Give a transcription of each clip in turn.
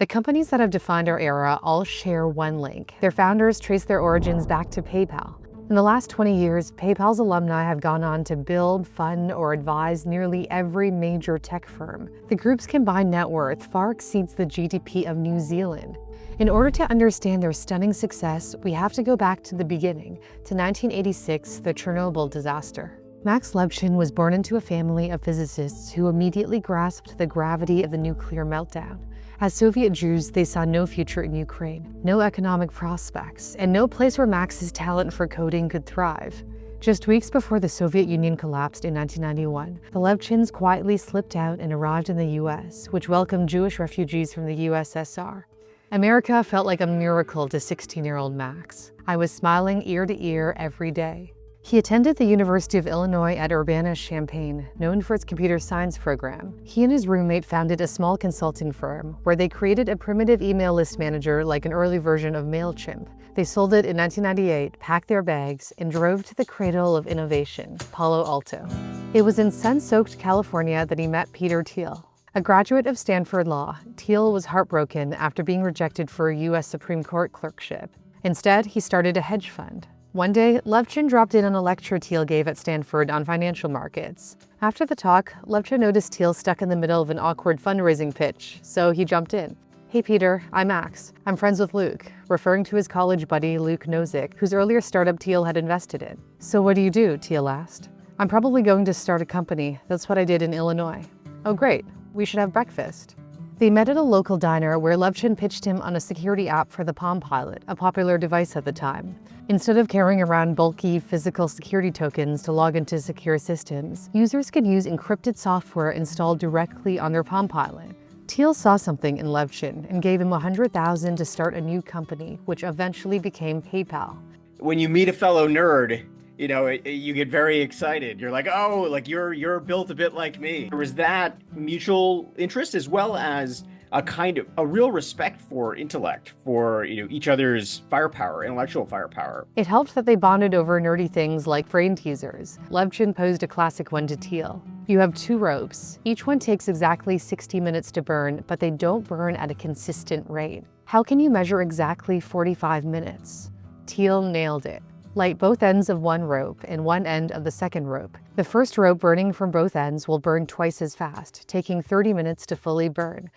The companies that have defined our era all share one link. Their founders trace their origins back to PayPal. In the last 20 years, PayPal's alumni have gone on to build, fund, or advise nearly every major tech firm. The group's combined net worth far exceeds the GDP of New Zealand. In order to understand their stunning success, we have to go back to the beginning, to 1986, the Chernobyl disaster. Max Levchin was born into a family of physicists who immediately grasped the gravity of the nuclear meltdown. As Soviet Jews, they saw no future in Ukraine, no economic prospects, and no place where Max's talent for coding could thrive. Just weeks before the Soviet Union collapsed in 1991, the Levchins quietly slipped out and arrived in the US, which welcomed Jewish refugees from the USSR. America felt like a miracle to 16-year-old Max. I was smiling ear to ear every day. He attended the University of Illinois at Urbana-Champaign, known for its computer science program. He and his roommate founded a small consulting firm where they created a primitive email list manager like an early version of MailChimp. They sold it in 1998, packed their bags, and drove to the cradle of innovation, Palo Alto. It was in sun-soaked California that he met Peter Thiel. A graduate of Stanford Law, Thiel was heartbroken after being rejected for a U.S. Supreme Court clerkship. Instead, he started a hedge fund. One day, Levchin dropped in on a lecture Thiel gave at Stanford on financial markets. After the talk, Levchin noticed Thiel stuck in the middle of an awkward fundraising pitch, so he jumped in. "Hey Peter, I'm Max. I'm friends with Luke," referring to his college buddy Luke Nozick, whose earlier startup Thiel had invested in. "So what do you do?" Thiel asked. "I'm probably going to start a company. That's what I did in Illinois." "Oh great, we should have breakfast." They met at a local diner where Levchin pitched him on a security app for the Palm Pilot, a popular device at the time. Instead of carrying around bulky physical security tokens to log into secure systems, users could use encrypted software installed directly on their Palm Pilot. Thiel saw something in Levchin and gave him $100,000 to start a new company, which eventually became PayPal. When you meet a fellow nerd, you get very excited. You're like, oh, like you're built a bit like me. There was that mutual interest as well as a real respect for intellect, for each other's firepower, intellectual firepower. It helped that they bonded over nerdy things like brain teasers. Levchin posed a classic one to Thiel. "You have 2 ropes. Each one takes exactly 60 minutes to burn, but they don't burn at a consistent rate. How can you measure exactly 45 minutes? Thiel nailed it. Light both ends of one rope and one end of the second rope. The first rope burning from both ends will burn twice as fast, taking 30 minutes to fully burn.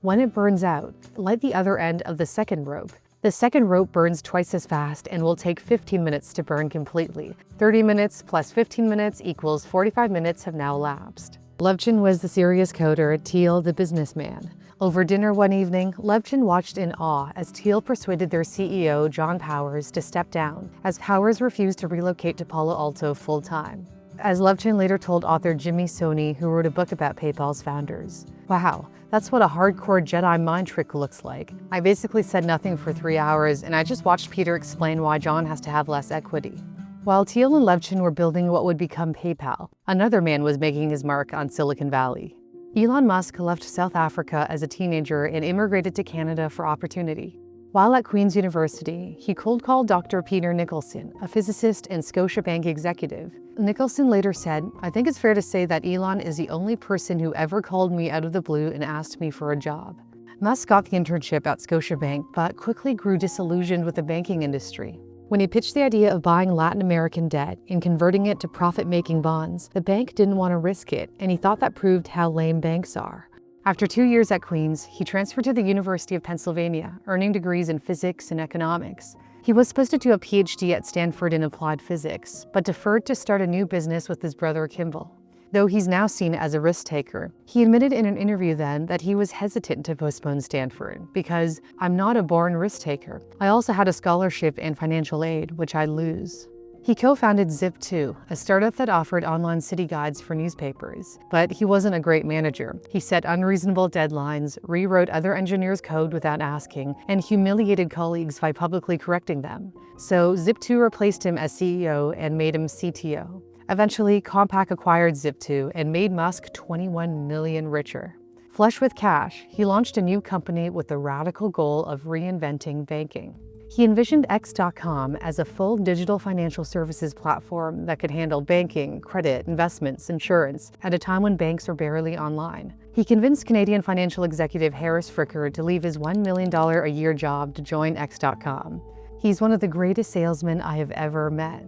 When it burns out, light the other end of the second rope. The second rope burns twice as fast and will take 15 minutes to burn completely. 30 minutes plus 15 minutes equals 45 minutes have now elapsed." Levchin was the serious coder, Thiel the businessman. Over dinner one evening, Levchin watched in awe as Thiel persuaded their CEO, John Powers, to step down, as Powers refused to relocate to Palo Alto full-time. As Levchin later told author Jimmy Soni, who wrote a book about PayPal's founders, "Wow, that's what a hardcore Jedi mind trick looks like. I basically said nothing for 3 hours, and I just watched Peter explain why John has to have less equity." While Thiel and Levchin were building what would become PayPal, another man was making his mark on Silicon Valley. Elon Musk left South Africa as a teenager and immigrated to Canada for opportunity. While at Queen's University, he cold-called Dr. Peter Nicholson, a physicist and Scotiabank executive. Nicholson later said, "I think it's fair to say that Elon is the only person who ever called me out of the blue and asked me for a job." Musk got the internship at Scotiabank, but quickly grew disillusioned with the banking industry. When he pitched the idea of buying Latin American debt and converting it to profit-making bonds, the bank didn't want to risk it, and he thought that proved how lame banks are. After 2 years at Queen's, he transferred to the University of Pennsylvania, earning degrees in physics and economics. He was supposed to do a PhD at Stanford in applied physics, but deferred to start a new business with his brother Kimball. Though he's now seen as a risk taker, he admitted in an interview then that he was hesitant to postpone Stanford because "I'm not a born risk taker. I also had a scholarship and financial aid, which I'd lose." He co-founded Zip2, a startup that offered online city guides for newspapers. But he wasn't a great manager. He set unreasonable deadlines, rewrote other engineers' code without asking, and humiliated colleagues by publicly correcting them. So Zip2 replaced him as CEO and made him CTO. Eventually, Compaq acquired Zip2 and made Musk 21 million richer. Flush with cash, he launched a new company with the radical goal of reinventing banking. He envisioned X.com as a full digital financial services platform that could handle banking, credit, investments, insurance at a time when banks were barely online. He convinced Canadian financial executive Harris Fricker to leave his $1 million a year job to join X.com. He's one of the greatest salesmen I have ever met.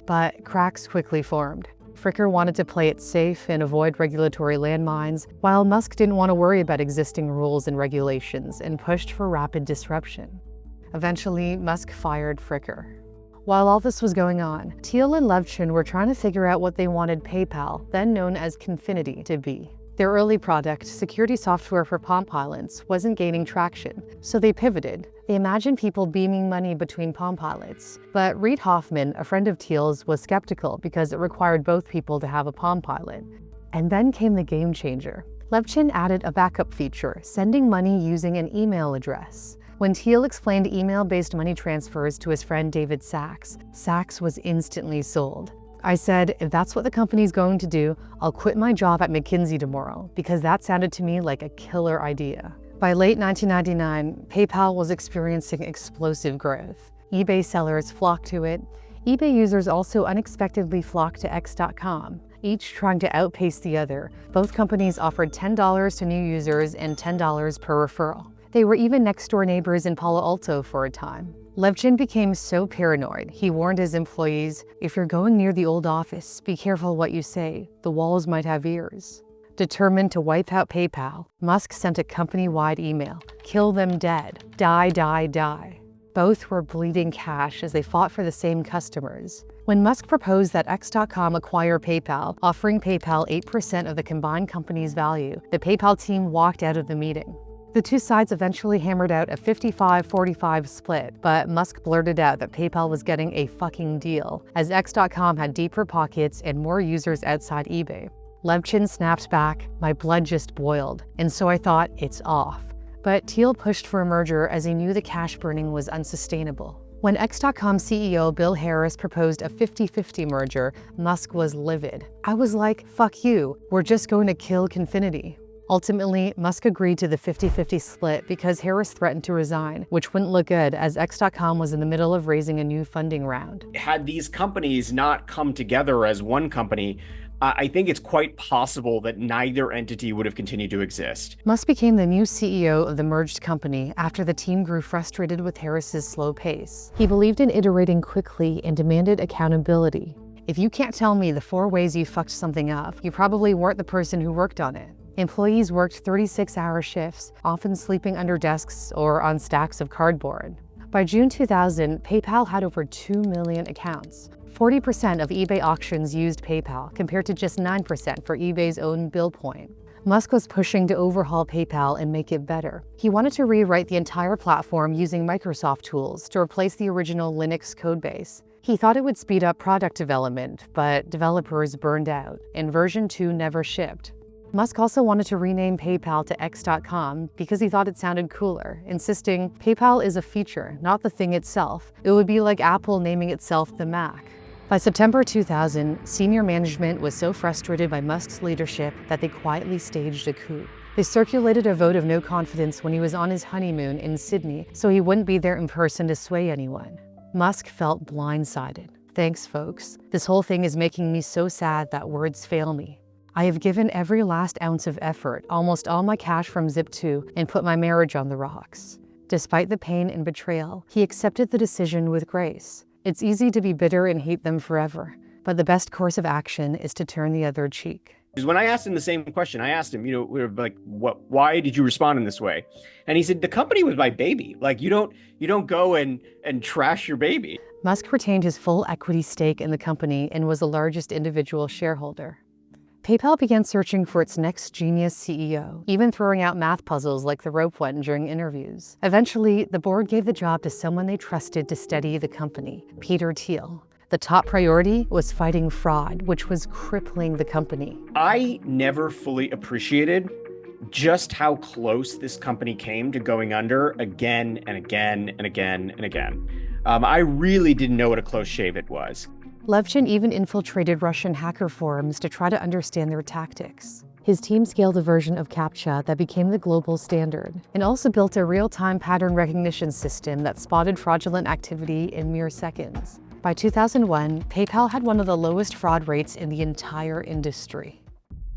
But cracks quickly formed. Fricker wanted to play it safe and avoid regulatory landmines, while Musk didn't want to worry about existing rules and regulations and pushed for rapid disruption. Eventually, Musk fired Fricker. While all this was going on, Thiel and Levchin were trying to figure out what they wanted PayPal, then known as Confinity, to be. Their early product, security software for Palm Pilots, wasn't gaining traction, so they pivoted. They imagined people beaming money between Palm Pilots. But Reid Hoffman, a friend of Thiel's, was skeptical because it required both people to have a Palm Pilot. And then came the game changer. Levchin added a backup feature, sending money using an email address. When Thiel explained email-based money transfers to his friend David Sacks, Sacks was instantly sold. I said, if that's what the company's going to do, I'll quit my job at McKinsey tomorrow, because that sounded to me like a killer idea. By late 1999, PayPal was experiencing explosive growth. eBay sellers flocked to it. eBay users also unexpectedly flocked to X.com, each trying to outpace the other. Both companies offered $10 to new users and $10 per referral. They were even next-door neighbors in Palo Alto for a time. Levchin became so paranoid, he warned his employees, if you're going near the old office, be careful what you say. The walls might have ears. Determined to wipe out PayPal, Musk sent a company-wide email, kill them dead, die, die, die. Both were bleeding cash as they fought for the same customers. When Musk proposed that X.com acquire PayPal, offering PayPal 8% of the combined company's value, the PayPal team walked out of the meeting. The two sides eventually hammered out a 55-45 split, but Musk blurted out that PayPal was getting a fucking deal, as X.com had deeper pockets and more users outside eBay. Levchin snapped back, my blood just boiled, and so I thought, it's off. But Thiel pushed for a merger as he knew the cash burning was unsustainable. When X.com CEO Bill Harris proposed a 50-50 merger, Musk was livid. I was like, fuck you, we're just going to kill Confinity. Ultimately, Musk agreed to the 50-50 split because Harris threatened to resign, which wouldn't look good as X.com was in the middle of raising a new funding round. Had these companies not come together as one company, I think it's quite possible that neither entity would have continued to exist. Musk became the new CEO of the merged company after the team grew frustrated with Harris's slow pace. He believed in iterating quickly and demanded accountability. If you can't tell me the 4 ways you fucked something up, you probably weren't the person who worked on it. Employees worked 36-hour shifts, often sleeping under desks or on stacks of cardboard. By June 2000, PayPal had over 2 million accounts. 40% of eBay auctions used PayPal, compared to just 9% for eBay's own BillPoint. Musk was pushing to overhaul PayPal and make it better. He wanted to rewrite the entire platform using Microsoft tools to replace the original Linux codebase. He thought it would speed up product development, but developers burned out, and version 2 never shipped. Musk also wanted to rename PayPal to X.com because he thought it sounded cooler, insisting PayPal is a feature, not the thing itself. It would be like Apple naming itself the Mac. By September 2000, senior management was so frustrated by Musk's leadership that they quietly staged a coup. They circulated a vote of no confidence when he was on his honeymoon in Sydney, so he wouldn't be there in person to sway anyone. Musk felt blindsided. Thanks, folks. This whole thing is making me so sad that words fail me. I have given every last ounce of effort, almost all my cash from Zip2, and put my marriage on the rocks. Despite the pain and betrayal, he accepted the decision with grace. It's easy to be bitter and hate them forever, but the best course of action is to turn the other cheek. Because when I asked him the same question, I asked him, we were like, why did you respond in this way? And he said, the company was my baby. Like, you don't go and trash your baby. Musk retained his full equity stake in the company and was the largest individual shareholder. PayPal began searching for its next genius CEO, even throwing out math puzzles like the rope one during interviews. Eventually, the board gave the job to someone they trusted to steady the company, Peter Thiel. The top priority was fighting fraud, which was crippling the company. I never fully appreciated just how close this company came to going under again and again and again and again. I really didn't know what a close shave it was. Levchin even infiltrated Russian hacker forums to try to understand their tactics. His team scaled a version of CAPTCHA that became the global standard, and also built a real-time pattern recognition system that spotted fraudulent activity in mere seconds. By 2001, PayPal had one of the lowest fraud rates in the entire industry.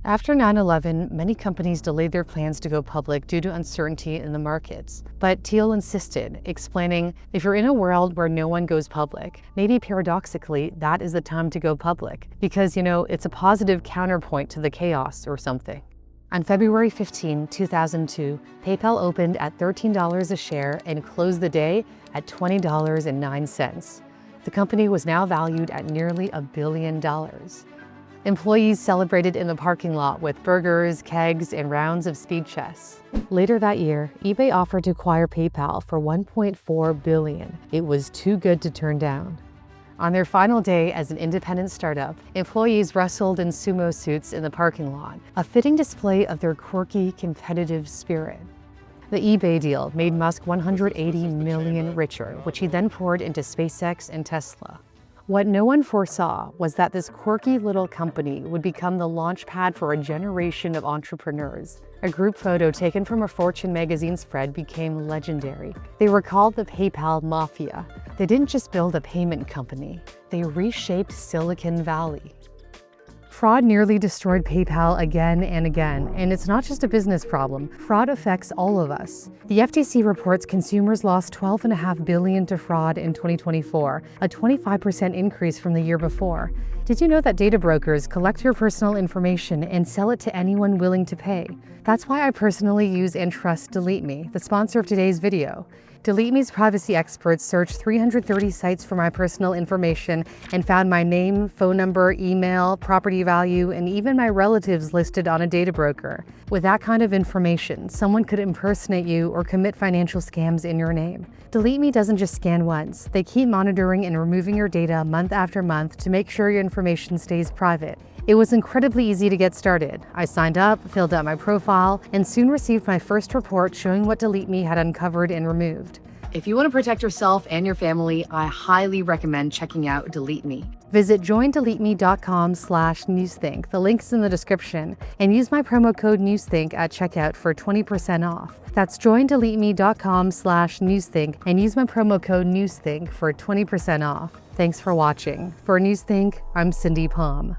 After 9/11, many companies delayed their plans to go public due to uncertainty in the markets. But Thiel insisted, explaining, if you're in a world where no one goes public, maybe paradoxically, that is the time to go public. Because, it's a positive counterpoint to the chaos or something. On February 15, 2002, PayPal opened at $13 a share and closed the day at $20.09. The company was now valued at nearly $1 billion. Employees celebrated in the parking lot with burgers, kegs, and rounds of speed chess. Later that year, eBay offered to acquire PayPal for $1.4 billion. It was too good to turn down. On their final day as an independent startup, employees wrestled in sumo suits in the parking lot, a fitting display of their quirky, competitive spirit. The eBay deal made Musk $180 million richer, which he then poured into SpaceX and Tesla. What no one foresaw was that this quirky little company would become the launchpad for a generation of entrepreneurs. A group photo taken from a Fortune magazine spread became legendary. They were called the PayPal Mafia. They didn't just build a payment company, they reshaped Silicon Valley. Fraud nearly destroyed PayPal again and again, and it's not just a business problem. Fraud affects all of us. The FTC reports consumers lost $12.5 billion to fraud in 2024, a 25% increase from the year before. Did you know that data brokers collect your personal information and sell it to anyone willing to pay? That's why I personally use and trust Delete Me, the sponsor of today's video. Delete Me's privacy experts searched 330 sites for my personal information and found my name, phone number, email, property value, and even my relatives listed on a data broker. With that kind of information, someone could impersonate you or commit financial scams in your name. Delete Me doesn't just scan once. They keep monitoring and removing your data month after month to make sure your information stays private. It was incredibly easy to get started. I signed up, filled out my profile, and soon received my first report showing what Delete Me had uncovered and removed. If you want to protect yourself and your family, I highly recommend checking out Delete Me. Visit joindeleteme.com/newsthink. The link's in the description, and use my promo code newsthink at checkout for 20% off. That's joindeleteme.com/newsthink and use my promo code newsthink for 20% off. Thanks for watching. For Newsthink, I'm Cindy Palm.